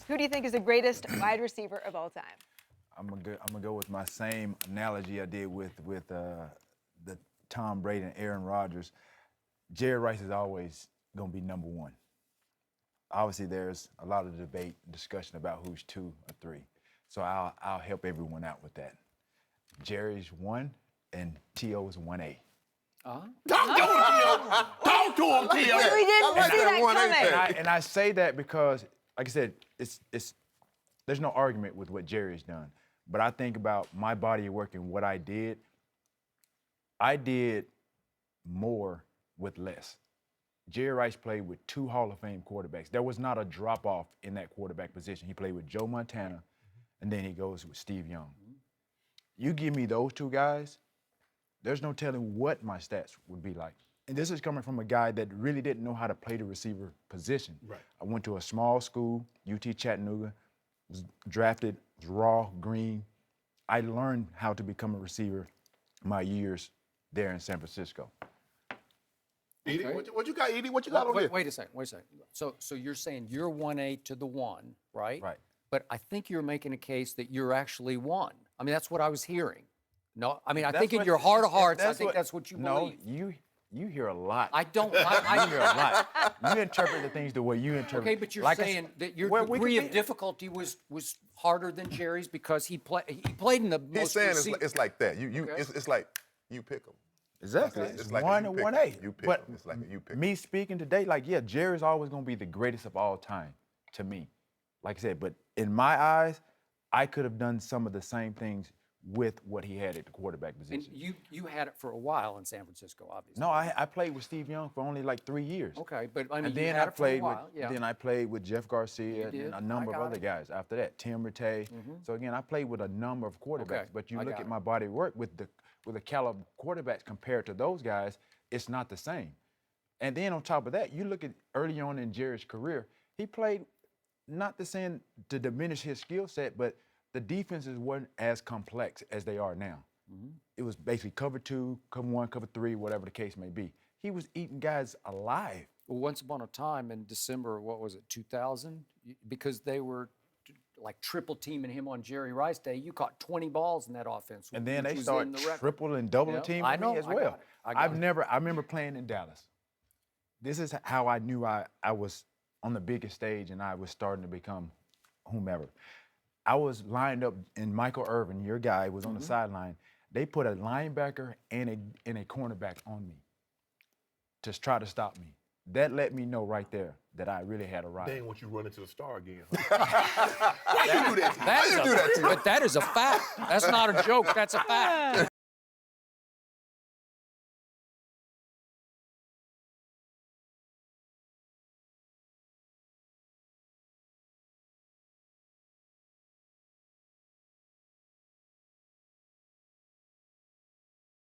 Who do you think is the greatest wide receiver of all time? I'm gonna go with my same analogy I did with the Tom Brady and Aaron Rodgers. Jerry Rice is always gonna be number one. Obviously, there's a lot of debate, discussion about who's 2 or 3. So I'll help everyone out with that. Jerry's 1 and T.O.'s 1A. Talk to him, T.O. We didn't see that coming. And I say that because, like I said, there's no argument with what Jerry's done. But I think about my body of work and what I did. I did more with less. Jerry Rice played with 2 Hall of Fame quarterbacks. There was not a drop-off in that quarterback position. He played with Joe Montana, and then he goes with Steve Young. You give me those 2 guys, there's no telling what my stats would be like. And this is coming from a guy that really didn't know how to play the receiver position. Right. I went to a small school, UT Chattanooga, was drafted, was raw, green. I learned how to become a receiver my years there in San Francisco. Edie, what you got, Edie? What you got on there? Wait a second. So you're saying you're 1A to the 1, right? Right. But I think you're making a case that you're actually 1. I mean, that's what I was hearing. No, I mean, I That's think in what- your heart of hearts, I that's think what- that's what you No, believe. you hear a lot. I don't. You hear a lot. You interpret the things the way you interpret. Okay, but you're Like saying that your well, we degree could of be- difficulty was harder than Jerry's because he played in the He's most. saying it's like that. Okay. It's like you pick them. Exactly. It's It's like 1 you and pick 1A. 'em. You pick But 'em. It's like you pick 'em. me speaking today, like, yeah, Jerry's always going to be the greatest of all time to me. Like I said, but in my eyes, I could have done some of the same things with what he had at the quarterback And position. you had it for a while in San Francisco, obviously. No, I played with Steve Young for only like 3 years. Okay, but I mean, And you then had I it played for a while. Yeah. then I played with Jeff Garcia You and did. a number I of got other it. guys after that. Tim Rattay. So again, I played with a number of quarterbacks. Okay, But you I look got at it. my body of work with the caliber quarterbacks compared to those guys, it's not the same. And then on top of that, you look at early on in Jerry's career, he played, not to saying to diminish his skill set, but the defenses weren't as complex as they are now. It was basically cover 2, cover 1, cover 3, whatever the case may be. He was eating guys alive. Well, once upon a time in December, what was it, 2000? Because they were like triple teaming him on Jerry Rice Day, you caught 20 balls in that offense. And then which they was started in the record. triple and doubling Yeah, teaming I know, me as I well. got it, I got it. I remember playing in Dallas. This is how I knew I was on the biggest stage and I was starting to become whomever. I was lined up, and Michael Irvin, your guy, was on the sideline. They put a linebacker and a cornerback on me to try to stop me. That let me know right there that I really had a ride. They ain't want you running to the star again. But that is a fact. That's not a joke. That's a fact.